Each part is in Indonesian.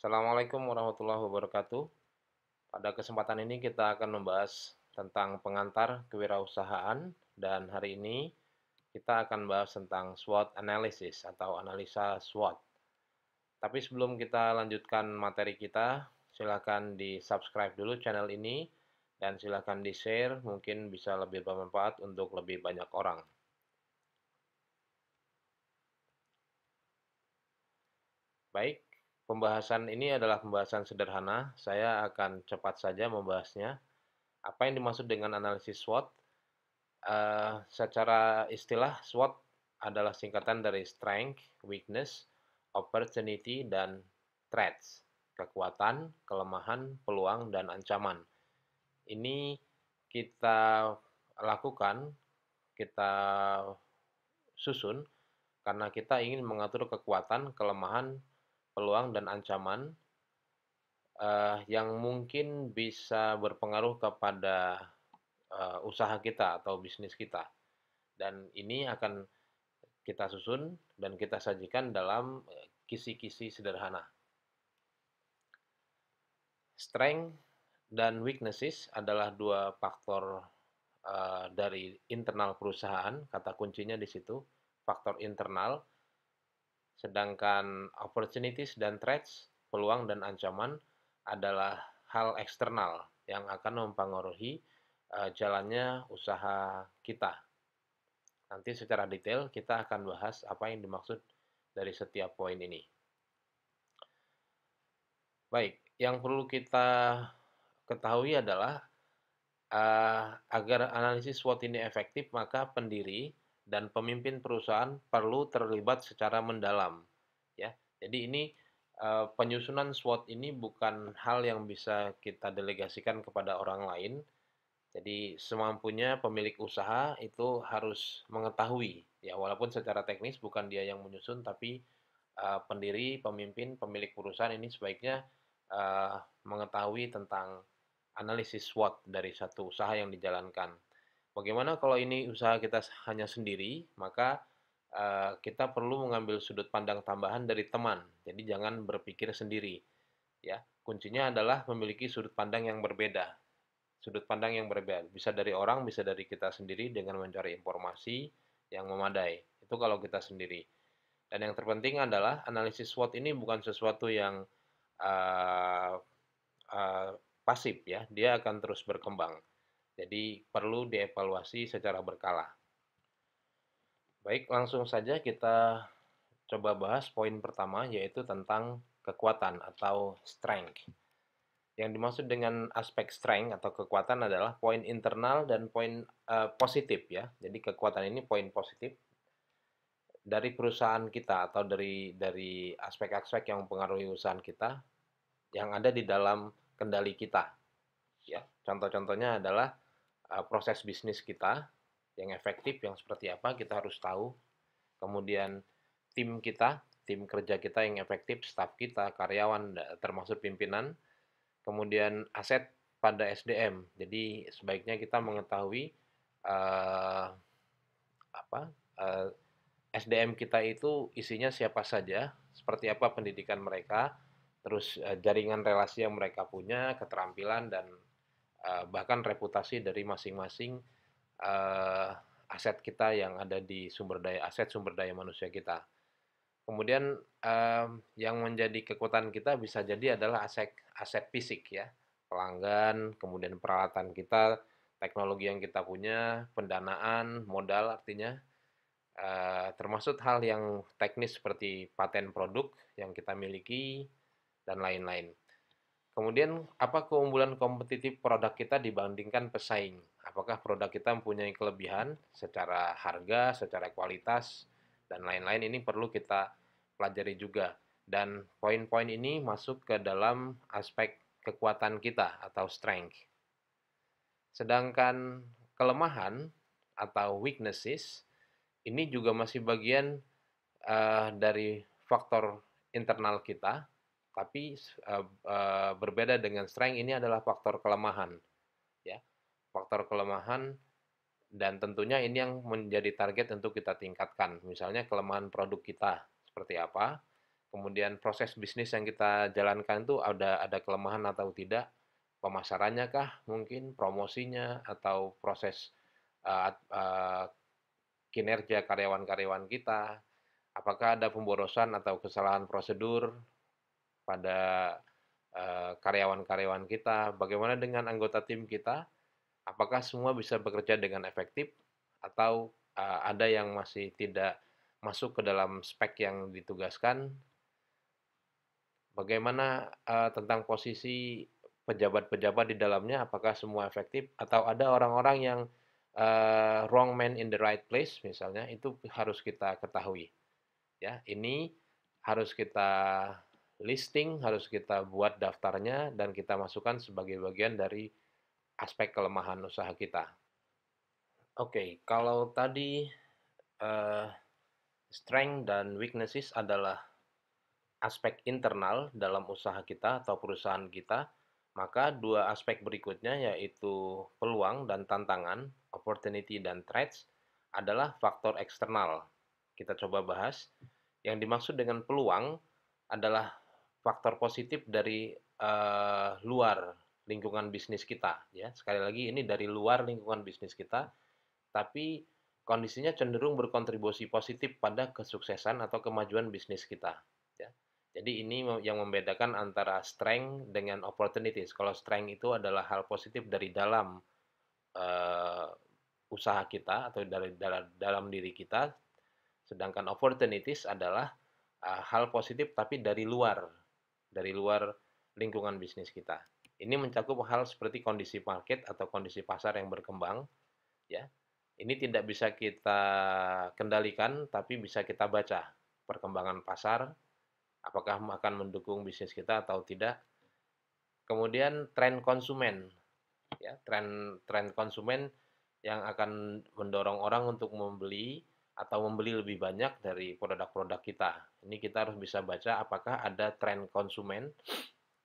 Assalamualaikum warahmatullahi wabarakatuh. Pada kesempatan ini kita akan membahas tentang pengantar kewirausahaan dan hari ini kita akan bahas tentang SWOT analysis atau analisa SWOT. Tapi sebelum kita lanjutkan materi kita, silakan di-subscribe dulu channel ini dan silakan di-share, mungkin bisa lebih bermanfaat untuk lebih banyak orang. Baik, pembahasan ini adalah pembahasan sederhana. Saya akan cepat saja membahasnya. Apa yang dimaksud dengan analisis SWOT? Secara istilah, SWOT adalah singkatan dari strength, weakness, opportunity, dan threats. Kekuatan, kelemahan, peluang, dan ancaman. Ini kita lakukan, kita susun karena kita ingin mengatur kekuatan, kelemahan, peluang, dan ancaman yang mungkin bisa berpengaruh kepada usaha kita atau bisnis kita. Dan ini akan kita susun dan kita sajikan dalam kisi-kisi sederhana. Strength dan weaknesses adalah dua faktor dari internal perusahaan, kata kuncinya di situ, faktor internal. Sedangkan opportunities dan threats, peluang dan ancaman adalah hal eksternal yang akan mempengaruhi jalannya usaha kita. Nanti secara detail kita akan bahas apa yang dimaksud dari setiap poin ini. Baik, yang perlu kita ketahui adalah agar analisis SWOT ini efektif, maka pendiri dan pemimpin perusahaan perlu terlibat secara mendalam. Ya, jadi ini penyusunan SWOT ini bukan hal yang bisa kita delegasikan kepada orang lain. Jadi semampunya pemilik usaha itu harus mengetahui, ya walaupun secara teknis bukan dia yang menyusun, tapi pendiri, pemimpin, pemilik perusahaan ini sebaiknya mengetahui tentang analisis SWOT dari satu usaha yang dijalankan. Bagaimana kalau ini usaha kita hanya sendiri, maka kita perlu mengambil sudut pandang tambahan dari teman. Jadi jangan berpikir sendiri. Ya, kuncinya adalah memiliki sudut pandang yang berbeda. Sudut pandang yang berbeda bisa dari orang, bisa dari kita sendiri dengan mencari informasi yang memadai. Itu kalau kita sendiri. Dan yang terpenting adalah analisis SWOT ini bukan sesuatu yang uh, uh, pasif ya, dia akan terus berkembang. Jadi perlu dievaluasi secara berkala. Baik, langsung saja kita coba bahas poin pertama yaitu tentang kekuatan atau strength. Yang dimaksud dengan aspek strength atau kekuatan adalah poin internal dan poin positif ya. Jadi kekuatan ini poin positif dari perusahaan kita atau dari aspek-aspek yang mempengaruhi usaha kita yang ada di dalam kendali kita. Ya, contoh-contohnya adalah proses bisnis kita yang efektif, yang seperti apa kita harus tahu. Kemudian tim kita, tim kerja kita yang efektif, staf kita, karyawan, termasuk pimpinan. Kemudian aset pada SDM. Jadi sebaiknya kita mengetahui uh, apa SDM kita itu isinya siapa saja, seperti apa pendidikan mereka, terus jaringan relasi yang mereka punya, keterampilan dan bahkan reputasi dari masing-masing uh, aset kita yang ada di sumber daya manusia kita. Kemudian yang menjadi kekuatan kita bisa jadi adalah aset aset fisik ya, pelanggan, kemudian peralatan kita, teknologi yang kita punya, pendanaan, modal artinya, termasuk hal yang teknis seperti paten produk yang kita miliki dan lain-lain. Kemudian, apa keunggulan kompetitif produk kita dibandingkan pesaing? Apakah produk kita mempunyai kelebihan secara harga, secara kualitas, dan lain-lain? Ini perlu kita pelajari juga. Dan poin-poin ini masuk ke dalam aspek kekuatan kita atau strength. Sedangkan kelemahan atau weaknesses ini juga masih bagian dari faktor internal kita, tapi berbeda dengan strength ini adalah faktor kelemahan, ya, faktor kelemahan dan tentunya ini yang menjadi target untuk kita tingkatkan. Misalnya kelemahan produk kita seperti apa, kemudian proses bisnis yang kita jalankan itu ada kelemahan atau tidak, pemasarannya kah mungkin, promosinya, atau proses kinerja karyawan-karyawan kita, apakah ada pemborosan atau kesalahan prosedur pada karyawan-karyawan kita, bagaimana dengan anggota tim kita, apakah semua bisa bekerja dengan efektif, atau ada yang masih tidak masuk ke dalam spek yang ditugaskan, bagaimana tentang posisi pejabat-pejabat di dalamnya, apakah semua efektif, atau ada orang-orang yang wrong man in the right place misalnya, itu harus kita ketahui. Ya, ini harus kita listing, harus kita buat daftarnya dan kita masukkan sebagai bagian dari aspek kelemahan usaha kita. Oke, kalau tadi eh, strength dan weaknesses adalah aspek internal dalam usaha kita atau perusahaan kita, maka dua aspek berikutnya yaitu peluang dan tantangan, opportunity dan threats, adalah faktor eksternal. Kita coba bahas. Yang dimaksud dengan peluang adalah faktor positif dari luar lingkungan bisnis kita. Ya, sekali lagi ini dari luar lingkungan bisnis kita, tapi kondisinya cenderung berkontribusi positif pada kesuksesan atau kemajuan bisnis kita. Ya. Jadi ini yang membedakan antara strength dengan opportunities. Kalau strength itu adalah hal positif dari dalam uh, usaha kita atau dari dalam diri kita, sedangkan opportunities adalah hal positif tapi dari luar lingkungan bisnis kita. Ini mencakup hal seperti kondisi market atau kondisi pasar yang berkembang, ya. Ini tidak bisa kita kendalikan, tapi bisa kita baca perkembangan pasar, apakah akan mendukung bisnis kita atau tidak. Kemudian tren konsumen, ya, tren konsumen yang akan mendorong orang untuk membeli atau membeli lebih banyak dari produk-produk kita. Ini kita harus bisa baca apakah ada tren konsumen,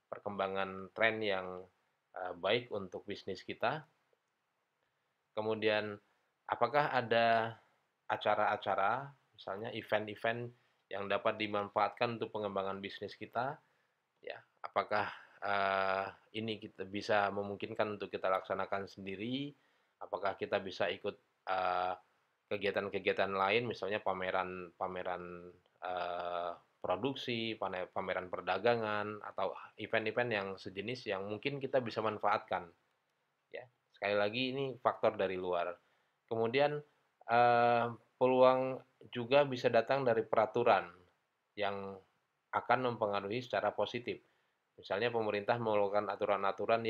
perkembangan tren yang baik untuk bisnis kita. Kemudian apakah ada acara-acara, misalnya event-event yang dapat dimanfaatkan untuk pengembangan bisnis kita, ya, apakah ini kita bisa memungkinkan untuk kita laksanakan sendiri, apakah kita bisa ikut kegiatan-kegiatan lain, misalnya pameran produksi, pameran perdagangan, atau event-event yang sejenis yang mungkin kita bisa manfaatkan. Ya, sekali lagi ini faktor dari luar. Kemudian peluang juga bisa datang dari peraturan yang akan mempengaruhi secara positif. Misalnya pemerintah mengeluarkan aturan-aturan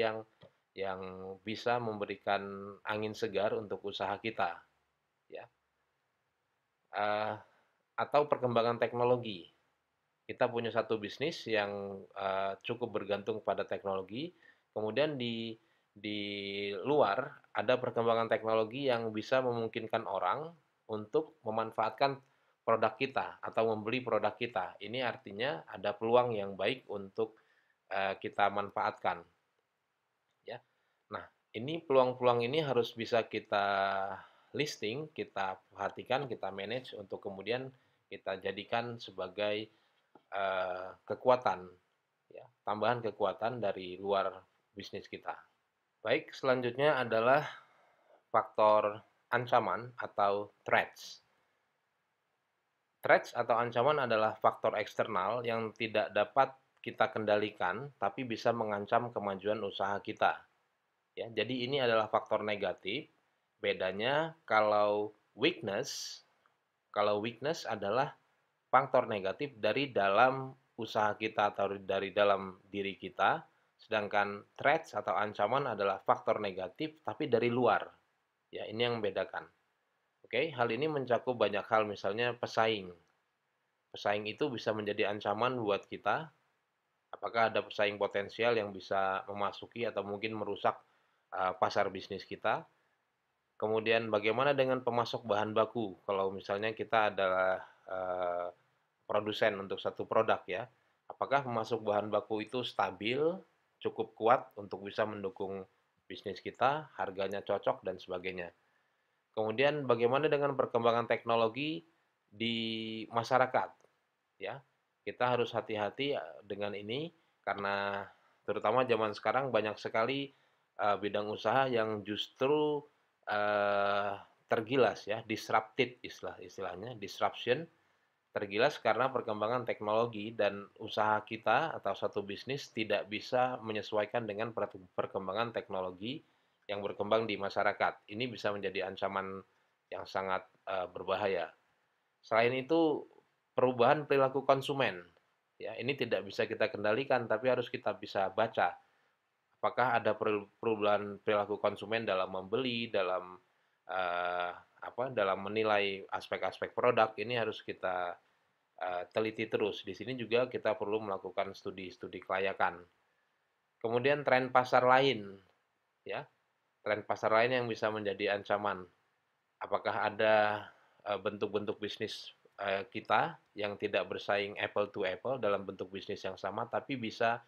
yang bisa memberikan angin segar untuk usaha kita, ya. Atau perkembangan teknologi. Kita punya satu bisnis yang cukup bergantung pada teknologi, kemudian di luar ada perkembangan teknologi yang bisa memungkinkan orang untuk memanfaatkan produk kita atau membeli produk kita. Ini artinya ada peluang yang baik untuk kita manfaatkan, ya. Nah, ini peluang-peluang ini harus bisa kita listing, kita perhatikan, kita manage untuk kemudian kita jadikan sebagai kekuatan, ya, tambahan kekuatan dari luar bisnis kita. Baik, selanjutnya adalah faktor ancaman atau threats. Threats atau ancaman adalah faktor eksternal yang tidak dapat kita kendalikan, tapi bisa mengancam kemajuan usaha kita. Ya, jadi ini adalah faktor negatif. Bedanya kalau weakness adalah faktor negatif dari dalam usaha kita atau dari dalam diri kita, sedangkan threats atau ancaman adalah faktor negatif tapi dari luar. Ya, ini yang membedakan. Oke, hal ini mencakup banyak hal, misalnya pesaing. Pesaing itu bisa menjadi ancaman buat kita. Apakah ada pesaing potensial yang bisa memasuki atau mungkin merusak pasar bisnis kita? Kemudian bagaimana dengan pemasok bahan baku? Kalau misalnya kita adalah produsen untuk satu produk, ya, apakah pemasok bahan baku itu stabil, cukup kuat untuk bisa mendukung bisnis kita, harganya cocok dan sebagainya. Kemudian bagaimana dengan perkembangan teknologi di masyarakat, ya? Kita harus hati-hati dengan ini karena terutama zaman sekarang banyak sekali bidang usaha yang justru uh, tergilas ya, disrupted istilahnya, disruption, tergilas karena perkembangan teknologi dan usaha kita atau satu bisnis tidak bisa menyesuaikan dengan perkembangan teknologi yang berkembang di masyarakat. Ini bisa menjadi ancaman yang sangat berbahaya. Selain itu, perubahan perilaku konsumen, ya ini tidak bisa kita kendalikan, tapi harus kita bisa baca. Apakah ada perubahan perilaku konsumen dalam membeli, dalam dalam menilai aspek-aspek produk. Ini harus kita teliti terus. Di sini juga kita perlu melakukan studi-studi kelayakan. Kemudian tren pasar lain, ya tren pasar lain yang bisa menjadi ancaman. Apakah ada bentuk-bentuk bisnis kita yang tidak bersaing apple to apple dalam bentuk bisnis yang sama, tapi bisa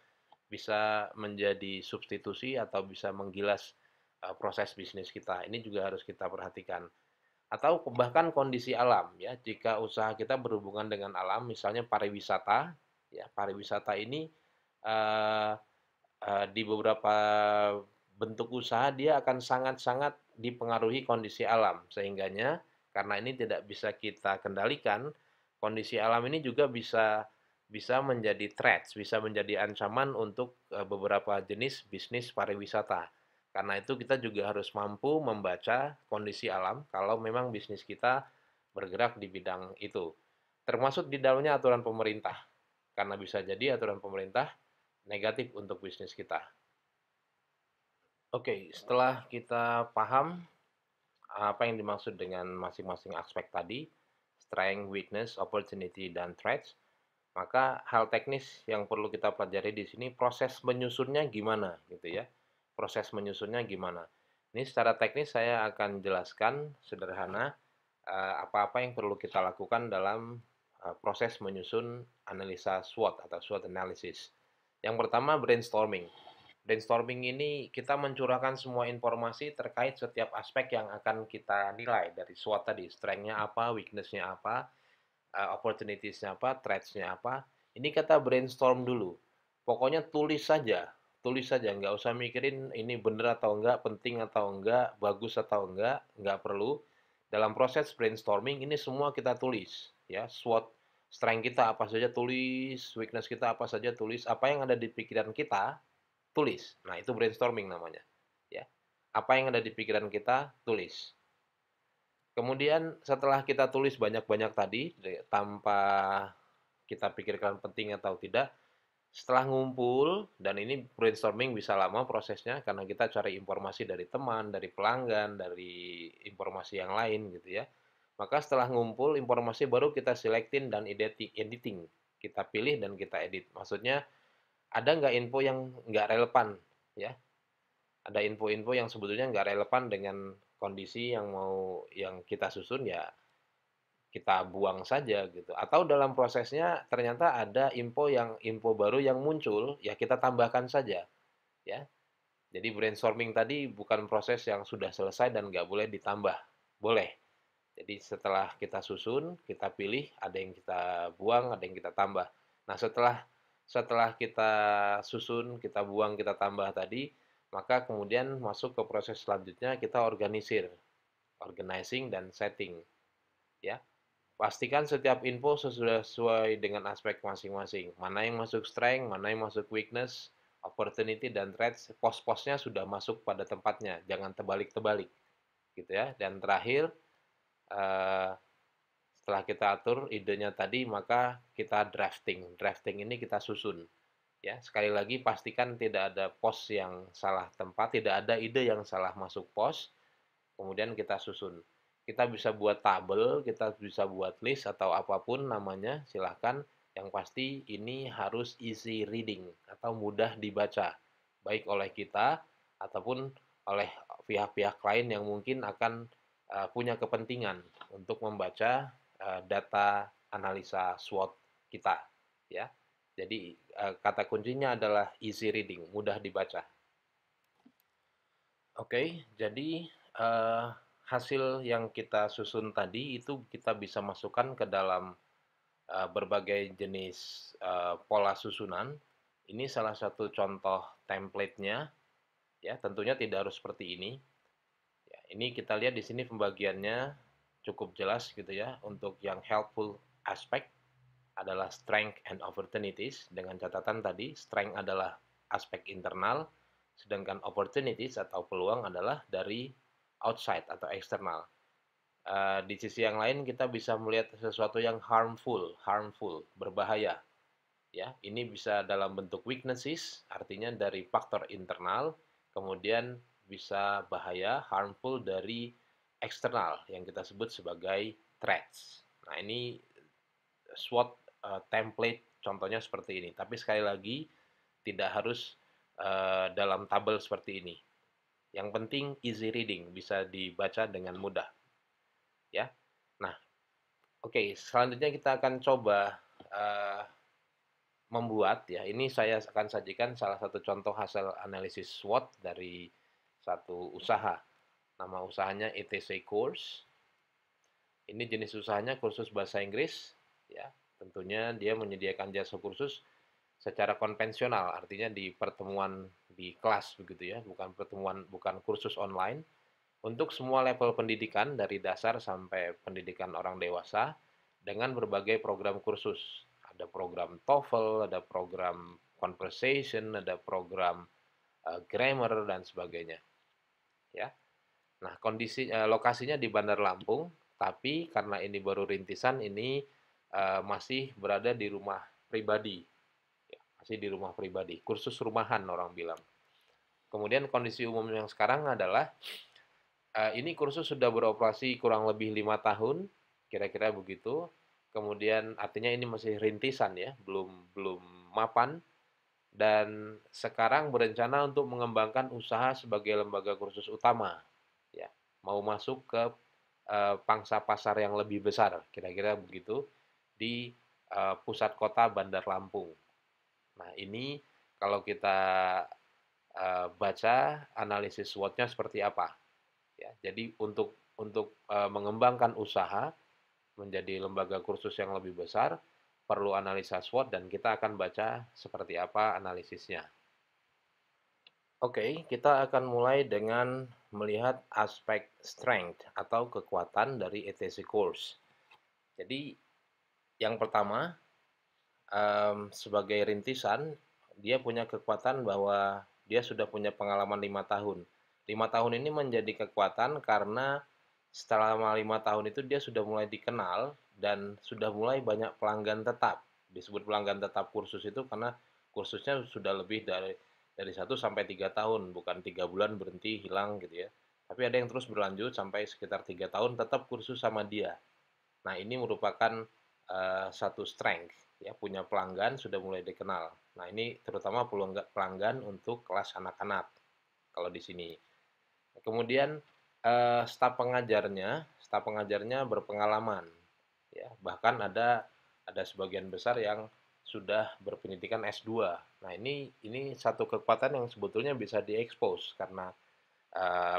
bisa menjadi substitusi atau bisa menggilas proses bisnis kita. Ini juga harus kita perhatikan. Atau bahkan kondisi alam ya, jika usaha kita berhubungan dengan alam, misalnya pariwisata, ya pariwisata ini uh, di beberapa bentuk usaha dia akan sangat-sangat dipengaruhi kondisi alam, sehingganya karena ini tidak bisa kita kendalikan, kondisi alam ini juga bisa bisa menjadi threats, bisa menjadi ancaman untuk beberapa jenis bisnis pariwisata. Karena itu kita juga harus mampu membaca kondisi alam kalau memang bisnis kita bergerak di bidang itu. Termasuk di dalamnya aturan pemerintah. Karena bisa jadi aturan pemerintah negatif untuk bisnis kita. Oke, setelah kita paham apa yang dimaksud dengan masing-masing aspek tadi, strength, weakness, opportunity, dan threats, maka hal teknis yang perlu kita pelajari di sini proses menyusunnya gimana gitu ya. Proses menyusunnya gimana. Ini secara teknis saya akan jelaskan sederhana apa-apa yang perlu kita lakukan dalam proses menyusun analisa SWOT atau SWOT analysis. Yang pertama brainstorming. Brainstorming ini kita mencurahkan semua informasi terkait setiap aspek yang akan kita nilai dari SWOT tadi. Strength-nya apa, weakness-nya apa, opportunities-nya apa, threats-nya apa. Ini kita brainstorm dulu. Pokoknya tulis saja, nggak usah mikirin ini bener atau enggak, penting atau enggak, bagus atau enggak perlu. Dalam proses brainstorming ini semua kita tulis, ya SWOT, strength kita apa saja tulis, weakness kita apa saja tulis, apa yang ada di pikiran kita tulis. Nah, itu brainstorming namanya, ya. Apa yang ada di pikiran kita tulis. Kemudian setelah kita tulis banyak-banyak tadi tanpa kita pikirkan penting atau tidak, setelah ngumpul dan ini brainstorming bisa lama prosesnya karena kita cari informasi dari teman, dari pelanggan, dari informasi yang lain gitu ya. Maka setelah ngumpul informasi baru kita selectin dan editing. Kita pilih dan kita edit. Maksudnya ada nggak info yang nggak relevan ya, ada info-info yang sebetulnya nggak relevan dengan kondisi yang mau yang kita susun, ya kita buang saja gitu. Atau dalam prosesnya ternyata ada info baru yang muncul, ya kita tambahkan saja ya. Jadi brainstorming tadi bukan proses yang sudah selesai dan nggak boleh ditambah, boleh. Jadi setelah kita susun, kita pilih, ada yang kita buang, ada yang kita tambah. Nah setelah setelah kita susun, kita buang, kita tambah tadi, maka kemudian masuk ke proses selanjutnya kita organisir, organizing dan setting, ya. Pastikan setiap info sesuai dengan aspek masing-masing. Mana yang masuk strength, mana yang masuk weakness, opportunity dan threats, pos-posnya sudah masuk pada tempatnya, jangan terbalik-terbalik, gitu ya. Dan terakhir, eh, setelah kita atur idenya tadi, maka kita drafting. Drafting ini kita susun. Ya, sekali lagi pastikan tidak ada pos yang salah tempat, tidak ada ide yang salah masuk pos, kemudian kita susun. Kita bisa buat tabel, kita bisa buat list atau apapun namanya, silahkan. Yang pasti ini harus easy reading atau mudah dibaca, baik oleh kita ataupun oleh pihak-pihak lain yang mungkin akan punya kepentingan untuk membaca data analisa SWOT kita, ya. Jadi kata kuncinya adalah easy reading, mudah dibaca. Oke, jadi hasil yang kita susun tadi itu kita bisa masukkan ke dalam berbagai jenis pola susunan. Ini salah satu contoh template-nya, ya. Tentunya tidak harus seperti ini. Ya, ini kita lihat di sini pembagiannya cukup jelas gitu ya. Untuk yang helpful aspect adalah strength and opportunities, dengan catatan tadi strength adalah aspek internal, sedangkan opportunities atau peluang adalah dari outside atau eksternal. Di sisi yang lain kita bisa melihat sesuatu yang harmful, berbahaya. Ya, ini bisa dalam bentuk weaknesses, artinya dari faktor internal, kemudian bisa bahaya, harmful dari eksternal yang kita sebut sebagai threats. Nah, ini SWOT template contohnya seperti ini. Tapi sekali lagi tidak harus dalam tabel seperti ini. Yang penting easy reading, bisa dibaca dengan mudah. Ya. Nah, oke, selanjutnya kita akan coba membuat ya. Ini saya akan sajikan salah satu contoh hasil analisis SWOT dari satu usaha. Nama usahanya ETC Course. Ini jenis usahanya kursus bahasa Inggris, ya. Tentunya dia menyediakan jasa kursus secara konvensional, artinya di pertemuan di kelas begitu ya, bukan kursus online untuk semua level pendidikan dari dasar sampai pendidikan orang dewasa dengan berbagai program kursus. Ada program TOEFL, ada program conversation, ada program grammar dan sebagainya. Ya. Nah, lokasinya di Bandar Lampung, tapi karena ini baru rintisan, ini masih berada di rumah pribadi. Ya, masih di rumah pribadi, kursus rumahan orang bilang. Kemudian kondisi umum yang sekarang adalah ini kursus sudah beroperasi kurang lebih 5 tahun, kira-kira begitu. Kemudian artinya ini masih rintisan ya, belum belum mapan. Dan sekarang berencana untuk mengembangkan usaha sebagai lembaga kursus utama, ya, mau masuk ke pangsa pasar yang lebih besar, kira-kira begitu, di pusat kota Bandar Lampung. Nah, ini kalau kita baca analisis SWOT-nya seperti apa. Ya, jadi untuk mengembangkan usaha menjadi lembaga kursus yang lebih besar, perlu analisa SWOT dan kita akan baca seperti apa analisisnya. Oke, kita akan mulai dengan melihat aspek strength atau kekuatan dari ETC Course. Jadi, yang pertama, sebagai rintisan, dia punya kekuatan bahwa dia sudah punya pengalaman 5 tahun. 5 tahun ini menjadi kekuatan karena selama 5 tahun itu dia sudah mulai dikenal dan sudah mulai banyak pelanggan tetap. Disebut pelanggan tetap kursus itu karena kursusnya sudah lebih dari 1 sampai 3 tahun, bukan 3 bulan berhenti hilang gitu ya. Tapi ada yang terus berlanjut sampai sekitar 3 tahun tetap kursus sama dia. Nah, ini merupakan satu strength ya, punya pelanggan sudah mulai dikenal. Nah, ini terutama pelanggan untuk kelas anak-anak kalau di sini. Kemudian staf pengajarnya berpengalaman ya, bahkan ada sebagian besar yang sudah berpendidikan S2. Nah, ini satu kekuatan yang sebetulnya bisa diekspos karena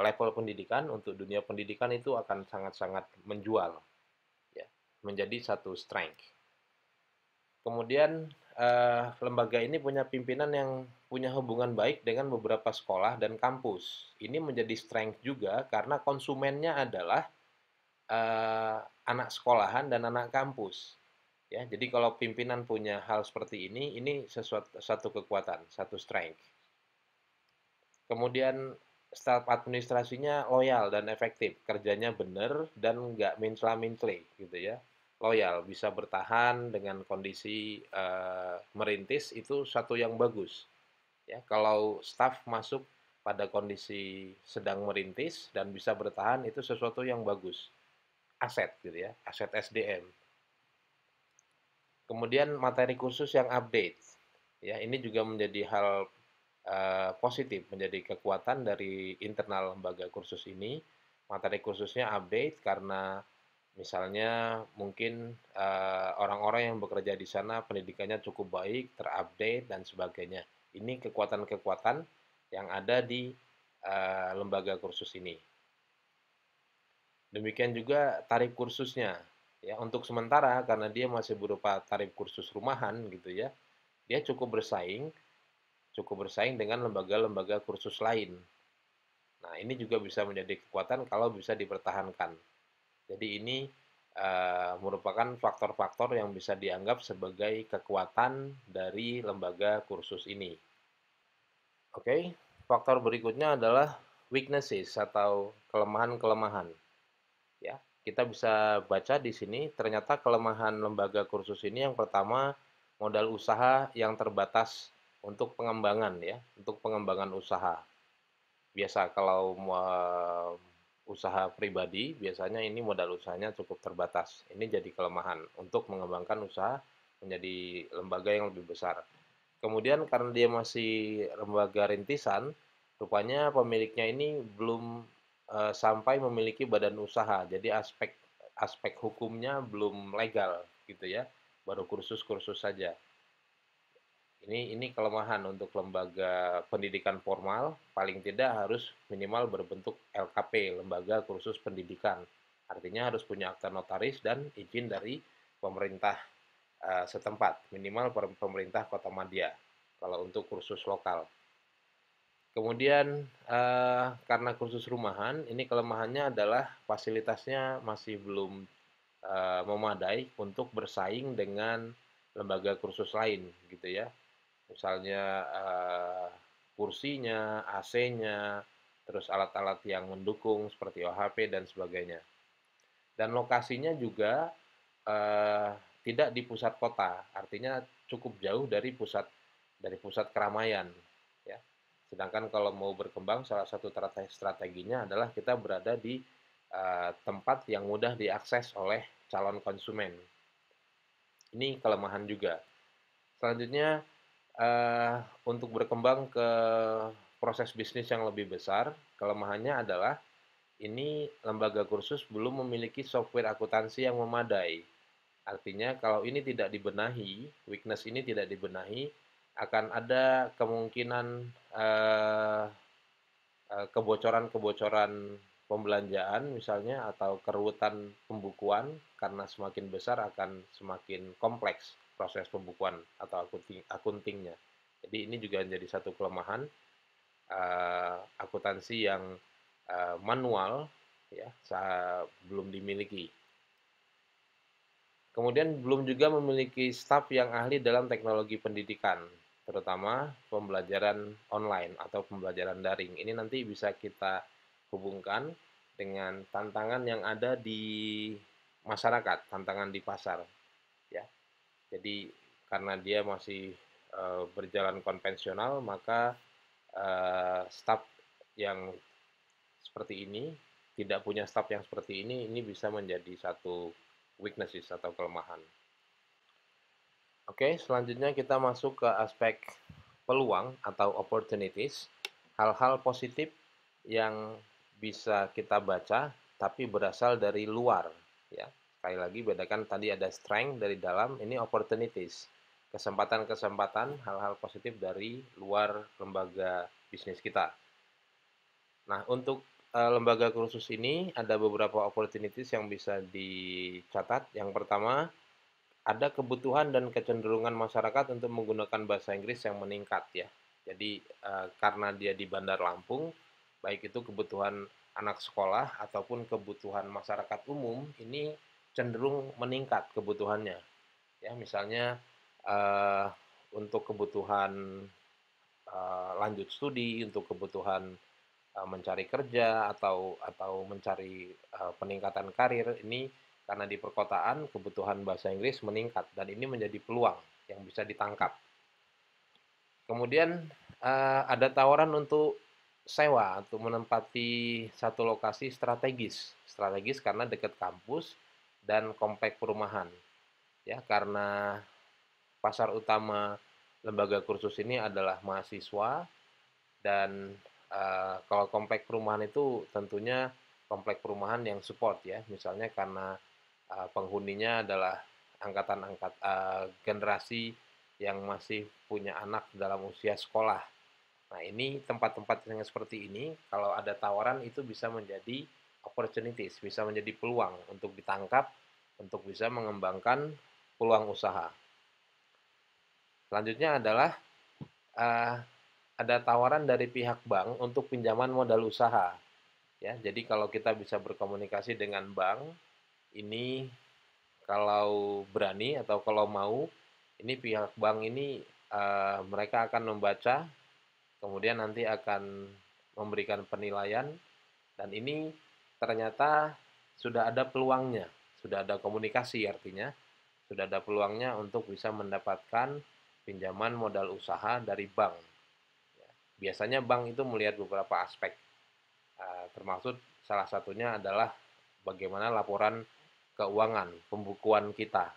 level pendidikan untuk dunia pendidikan itu akan sangat-sangat menjual ya, menjadi satu strength. Kemudian lembaga ini punya pimpinan yang punya hubungan baik dengan beberapa sekolah dan kampus. Ini menjadi strength juga karena konsumennya adalah anak sekolahan dan anak kampus. Ya, jadi kalau pimpinan punya hal seperti ini satu kekuatan, satu strength. Kemudian staf administrasinya loyal dan efektif, kerjanya benar dan nggak mincla-mincle gitu ya. Loyal, bisa bertahan dengan kondisi merintis itu satu yang bagus. Ya, kalau staf masuk pada kondisi sedang merintis dan bisa bertahan itu sesuatu yang bagus. Aset gitu ya, aset SDM. Kemudian materi kursus yang update. Ya, ini juga menjadi hal positif, menjadi kekuatan dari internal lembaga kursus ini. Materi kursusnya update karena misalnya mungkin orang-orang yang bekerja di sana pendidikannya cukup baik, terupdate dan sebagainya. Ini kekuatan-kekuatan yang ada di lembaga kursus ini. Demikian juga tarif kursusnya. Ya, untuk sementara karena dia masih berupa tarif kursus rumahan gitu ya, dia cukup bersaing dengan lembaga-lembaga kursus lain. Nah, ini juga bisa menjadi kekuatan kalau bisa dipertahankan. Jadi ini merupakan faktor-faktor yang bisa dianggap sebagai kekuatan dari lembaga kursus ini. Oke, faktor berikutnya adalah weaknesses atau kelemahan-kelemahan. Ya, kita bisa baca di sini ternyata kelemahan lembaga kursus ini yang pertama modal usaha yang terbatas untuk pengembangan ya, untuk pengembangan usaha. Biasa kalau usaha pribadi biasanya ini modal usahanya cukup terbatas. Ini jadi kelemahan untuk mengembangkan usaha menjadi lembaga yang lebih besar. Kemudian karena dia masih lembaga rintisan, rupanya pemiliknya ini belum sampai memiliki badan usaha. Jadi aspek aspek hukumnya belum legal gitu ya. Baru kursus-kursus saja. Ini kelemahan untuk lembaga pendidikan formal, paling tidak harus minimal berbentuk LKP, Lembaga Kursus Pendidikan. Artinya harus punya akta notaris dan izin dari pemerintah setempat, minimal pemerintah Kota Madya kalau untuk kursus lokal. Kemudian karena kursus rumahan, ini kelemahannya adalah fasilitasnya masih belum memadai untuk bersaing dengan lembaga kursus lain gitu ya. Misalnya kursinya, AC-nya, terus alat-alat yang mendukung seperti OHP dan sebagainya. Dan lokasinya juga eh, tidak di pusat kota, artinya cukup jauh dari pusat keramaian. Ya. Sedangkan kalau mau berkembang, salah satu strateginya adalah kita berada di tempat yang mudah diakses oleh calon konsumen. Ini kelemahan juga. Selanjutnya, eh, untuk berkembang ke proses bisnis yang lebih besar, kelemahannya adalah ini lembaga kursus belum memiliki software akuntansi yang memadai. Artinya kalau ini tidak dibenahi, weakness ini tidak dibenahi, akan ada kemungkinan eh, kebocoran-kebocoran pembelanjaan misalnya atau keruwetan pembukuan karena semakin besar akan semakin kompleks proses pembukuan atau akuntingnya. Jadi ini juga menjadi satu kelemahan akuntansi yang manual ya belum dimiliki. Kemudian belum juga memiliki staf yang ahli dalam teknologi pendidikan, terutama pembelajaran online atau pembelajaran daring. Ini nanti bisa kita hubungkan dengan tantangan yang ada di masyarakat, tantangan di pasar. Ya, jadi karena dia masih berjalan konvensional, maka staf yang seperti ini tidak punya staf yang seperti ini bisa menjadi satu weaknesses atau kelemahan. Oke, selanjutnya kita masuk ke aspek peluang atau opportunities, hal-hal positif yang bisa kita baca tapi berasal dari luar ya. Sekali lagi bedakan tadi ada strength dari dalam, ini opportunities. Kesempatan-kesempatan hal-hal positif dari luar lembaga bisnis kita. Nah, untuk lembaga kursus ini ada beberapa opportunities yang bisa dicatat. Yang pertama, ada kebutuhan dan kecenderungan masyarakat untuk menggunakan bahasa Inggris yang meningkat ya. Jadi karena dia di Bandar Lampung, baik itu kebutuhan anak sekolah ataupun kebutuhan masyarakat umum ini cenderung meningkat kebutuhannya. Ya, misalnya uh, untuk kebutuhan lanjut studi, untuk kebutuhan mencari kerja atau mencari peningkatan karir ini karena di perkotaan kebutuhan bahasa Inggris meningkat dan ini menjadi peluang yang bisa ditangkap. Kemudian ada tawaran untuk sewa untuk menempati satu lokasi strategis, strategis karena dekat kampus dan komplek perumahan. Ya, karena pasar utama lembaga kursus ini adalah mahasiswa dan kalau komplek perumahan itu tentunya komplek perumahan yang support ya, misalnya karena penghuninya adalah generasi yang masih punya anak dalam usia sekolah. Nah, ini tempat-tempat yang seperti ini, kalau ada tawaran itu bisa menjadi opportunities, bisa menjadi peluang untuk ditangkap untuk bisa mengembangkan peluang usaha. Selanjutnya adalah uh, ada tawaran dari pihak bank untuk pinjaman modal usaha. Ya, jadi kalau kita bisa berkomunikasi dengan bank, ini kalau berani atau kalau mau, ini pihak bank ini mereka akan membaca, kemudian nanti akan memberikan penilaian, dan ini ternyata sudah ada peluangnya, sudah ada komunikasi artinya, sudah ada peluangnya untuk bisa mendapatkan pinjaman modal usaha dari bank. Biasanya bank itu melihat beberapa aspek, termasuk salah satunya adalah bagaimana laporan keuangan, pembukuan kita.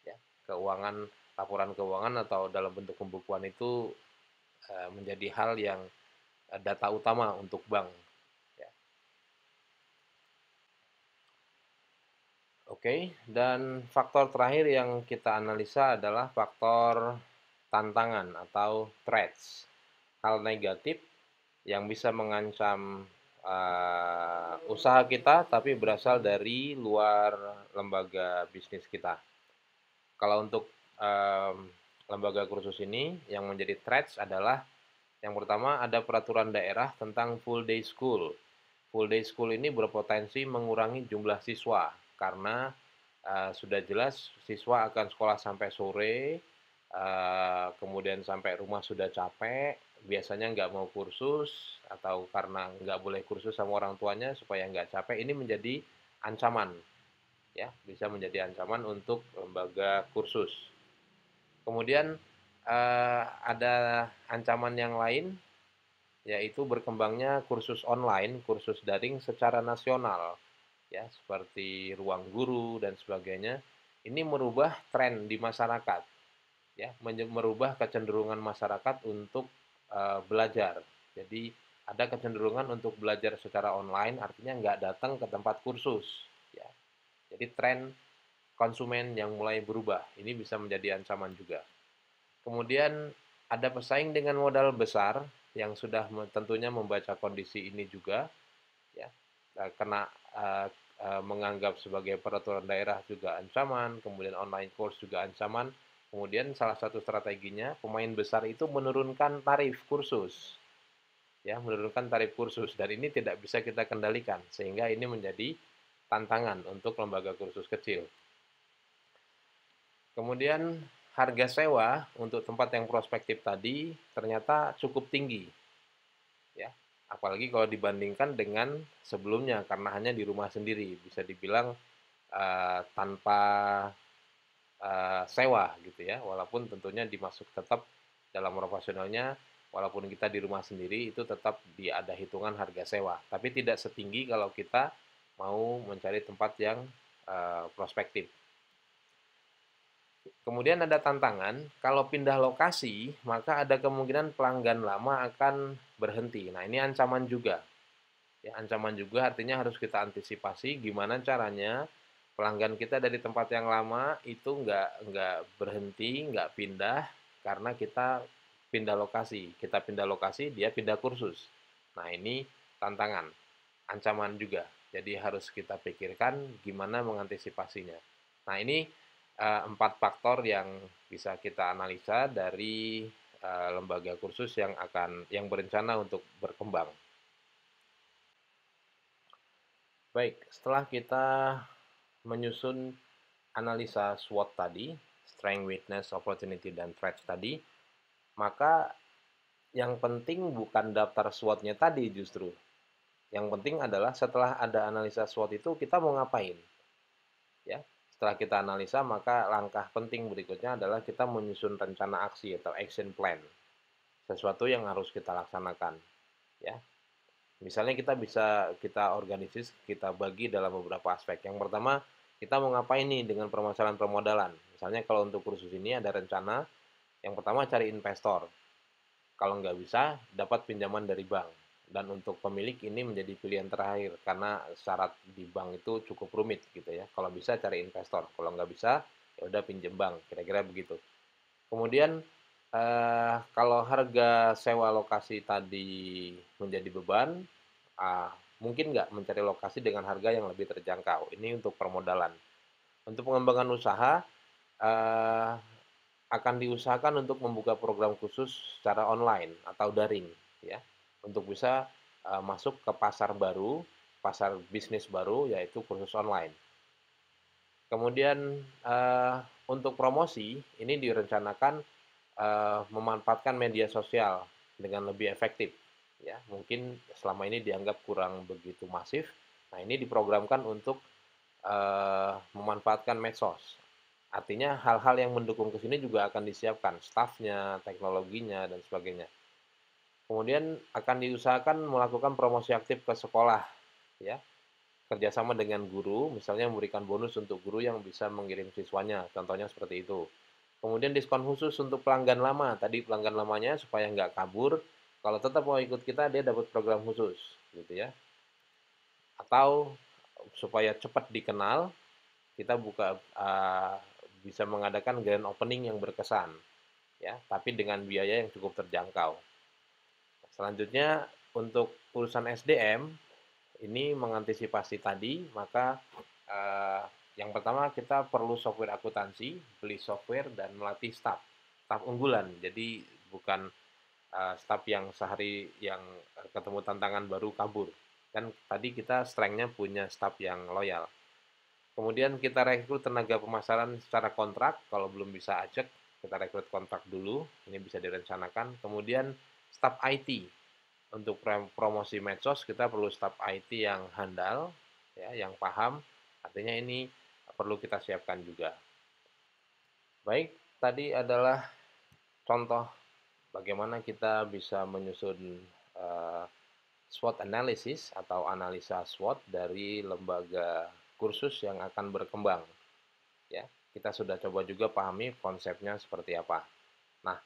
Ya, keuangan, laporan keuangan atau dalam bentuk pembukuan itu menjadi hal yang data utama untuk bank. Ya. Oke, dan faktor terakhir yang kita analisa adalah faktor tantangan atau threats. Hal negatif yang bisa mengancam usaha kita tapi berasal dari luar lembaga bisnis kita. Kalau untuk lembaga kursus ini yang menjadi threats adalah yang pertama ada peraturan daerah tentang full day school. Full day school ini berpotensi mengurangi jumlah siswa karena sudah jelas siswa akan sekolah sampai sore, kemudian sampai rumah sudah capek, biasanya nggak mau kursus atau karena nggak boleh kursus sama orang tuanya supaya nggak capek. Ini menjadi ancaman, ya, bisa menjadi ancaman untuk lembaga kursus. Kemudian ada ancaman yang lain, yaitu berkembangnya kursus online, kursus daring secara nasional, ya, seperti ruang guru dan sebagainya. Ini merubah tren di masyarakat, ya, merubah kecenderungan masyarakat untuk belajar. Jadi ada kecenderungan untuk belajar secara online, artinya nggak datang ke tempat kursus, ya. Jadi tren konsumen yang mulai berubah, ini bisa menjadi ancaman juga. Kemudian ada pesaing dengan modal besar yang sudah tentunya membaca kondisi ini juga, ya, kena menganggap sebagai peraturan daerah juga ancaman, kemudian online course juga ancaman. Kemudian salah satu strateginya pemain besar itu menurunkan tarif kursus, ya, menurunkan tarif kursus, dan ini tidak bisa kita kendalikan sehingga ini menjadi tantangan untuk lembaga kursus kecil. Kemudian harga sewa untuk tempat yang prospektif tadi ternyata cukup tinggi, ya. Apalagi kalau dibandingkan dengan sebelumnya karena hanya di rumah sendiri, bisa dibilang tanpa sewa gitu ya. Walaupun tentunya dimasuk tetap dalam operasionalnya, walaupun kita di rumah sendiri itu tetap ada hitungan harga sewa, tapi tidak setinggi kalau kita mau mencari tempat yang prospektif. Kemudian ada tantangan, kalau pindah lokasi, maka ada kemungkinan pelanggan lama akan berhenti. Nah, ini ancaman juga. Ya, ancaman juga artinya harus kita antisipasi gimana caranya pelanggan kita dari tempat yang lama itu nggak berhenti, nggak pindah karena kita pindah lokasi. Kita pindah lokasi, dia pindah kursus. Nah, ini tantangan, ancaman juga. Jadi harus kita pikirkan gimana mengantisipasinya. Nah, ini 4 faktor yang bisa kita analisa dari lembaga kursus yang berencana untuk berkembang. Baik, setelah kita menyusun analisa SWOT tadi, Strength, Weakness, Opportunity, dan Threats tadi, maka yang penting bukan daftar SWOT-nya tadi justru. Yang penting adalah setelah ada analisa SWOT itu kita mau ngapain. Ya, setelah kita analisa, maka langkah penting berikutnya adalah kita menyusun rencana aksi atau action plan. Sesuatu yang harus kita laksanakan. Ya, misalnya kita organisasi, kita bagi dalam beberapa aspek. Yang pertama, kita mau ngapain nih dengan permasalahan permodalan. Misalnya kalau untuk kursus ini ada rencana, yang pertama cari investor. Kalau nggak bisa, dapat pinjaman dari bank. Dan untuk pemilik ini menjadi pilihan terakhir, karena syarat di bank itu cukup rumit gitu ya. Kalau bisa cari investor, kalau nggak bisa, ya udah pinjam bank, kira-kira begitu. Kemudian kalau harga sewa lokasi tadi menjadi beban, mungkin nggak mencari lokasi dengan harga yang lebih terjangkau. Ini untuk permodalan. Untuk pengembangan usaha, eh, akan diusahakan untuk membuka program khusus secara online atau daring, ya, untuk bisa masuk ke pasar baru, pasar bisnis baru, yaitu kursus online. Kemudian untuk promosi ini direncanakan memanfaatkan media sosial dengan lebih efektif. Ya, mungkin selama ini dianggap kurang begitu masif. Nah, ini diprogramkan untuk memanfaatkan medsos. Artinya hal-hal yang mendukung ke sini juga akan disiapkan, stafnya, teknologinya, dan sebagainya. Kemudian akan diusahakan melakukan promosi aktif ke sekolah, ya, kerjasama dengan guru, misalnya memberikan bonus untuk guru yang bisa mengirim siswanya, contohnya seperti itu. Kemudian diskon khusus untuk pelanggan lama, tadi pelanggan lamanya supaya nggak kabur, kalau tetap mau ikut kita dia dapat program khusus, gitu ya. Atau supaya cepat dikenal, kita bisa mengadakan grand opening yang berkesan, ya, tapi dengan biaya yang cukup terjangkau. Selanjutnya untuk urusan SDM, ini mengantisipasi tadi, maka eh, yang pertama kita perlu software akuntansi, beli software dan melatih staff unggulan. Jadi bukan staff yang sehari yang ketemu tantangan baru kabur. Kan tadi kita strength-nya punya staff yang loyal. Kemudian kita rekrut tenaga pemasaran secara kontrak, kalau belum bisa ajak, kita rekrut kontrak dulu, ini bisa direncanakan. Kemudian staf IT, untuk promosi medsos kita perlu staf IT yang handal, ya, yang paham. Artinya ini perlu kita siapkan juga. Baik, tadi adalah contoh bagaimana kita bisa menyusun SWOT analysis atau analisa SWOT dari lembaga kursus yang akan berkembang. Ya, kita sudah coba juga pahami konsepnya seperti apa. Nah,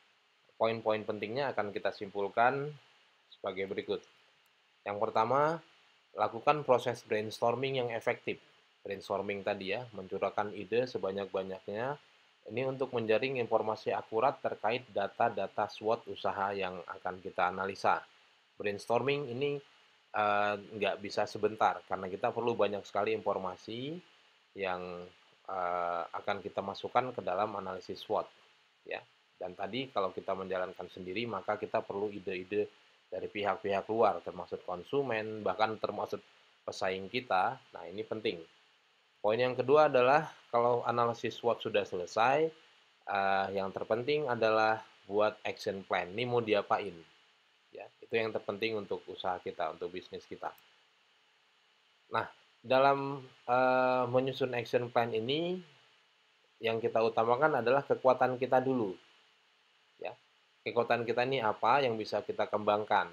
poin-poin pentingnya akan kita simpulkan sebagai berikut. Yang pertama, lakukan proses brainstorming yang efektif. Brainstorming tadi ya, mencurahkan ide sebanyak-banyaknya. Ini untuk menjaring informasi akurat terkait data-data SWOT usaha yang akan kita analisa. Brainstorming ini nggak bisa sebentar, karena kita perlu banyak sekali informasi yang akan kita masukkan ke dalam analisis SWOT. Ya. Dan tadi kalau kita menjalankan sendiri, maka kita perlu ide-ide dari pihak-pihak luar, termasuk konsumen, bahkan termasuk pesaing kita. Nah, ini penting. Poin yang kedua adalah kalau analisis SWOT sudah selesai, yang terpenting adalah buat action plan. Ini mau diapain? Ya, itu yang terpenting untuk usaha kita, untuk bisnis kita. Nah, dalam menyusun action plan ini, yang kita utamakan adalah kekuatan kita dulu. Ya, kekuatan kita ini apa yang bisa kita kembangkan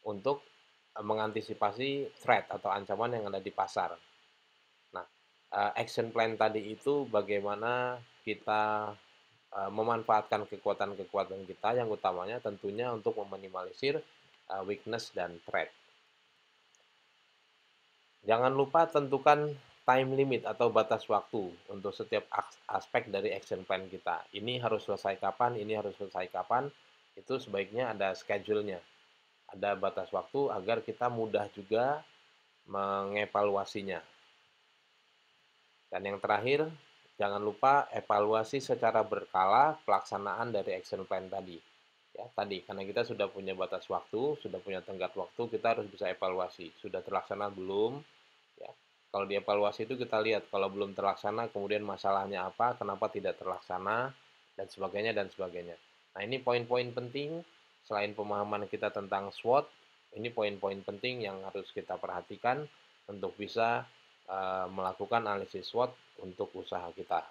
untuk mengantisipasi threat atau ancaman yang ada di pasar. Nah, action plan tadi itu bagaimana kita memanfaatkan kekuatan-kekuatan kita yang utamanya tentunya untuk meminimalisir weakness dan threat. Jangan lupa tentukan time limit atau batas waktu untuk setiap aspek dari action plan kita. Ini harus selesai kapan, ini harus selesai kapan, itu sebaiknya ada schedule-nya. Ada batas waktu agar kita mudah juga mengevaluasinya. Dan yang terakhir, jangan lupa evaluasi secara berkala pelaksanaan dari action plan tadi. Ya, tadi karena kita sudah punya batas waktu, sudah punya tenggat waktu, kita harus bisa evaluasi. Sudah terlaksana belum? Ya. Kalau dievaluasi itu kita lihat kalau belum terlaksana, kemudian masalahnya apa, kenapa tidak terlaksana, dan sebagainya dan sebagainya. Nah, ini poin-poin penting selain pemahaman kita tentang SWOT, ini poin-poin penting yang harus kita perhatikan untuk bisa melakukan analisis SWOT untuk usaha kita.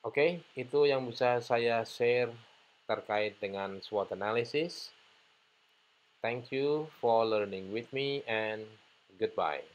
Oke, itu yang bisa saya share terkait dengan SWOT analysis. Thank you for learning with me and goodbye.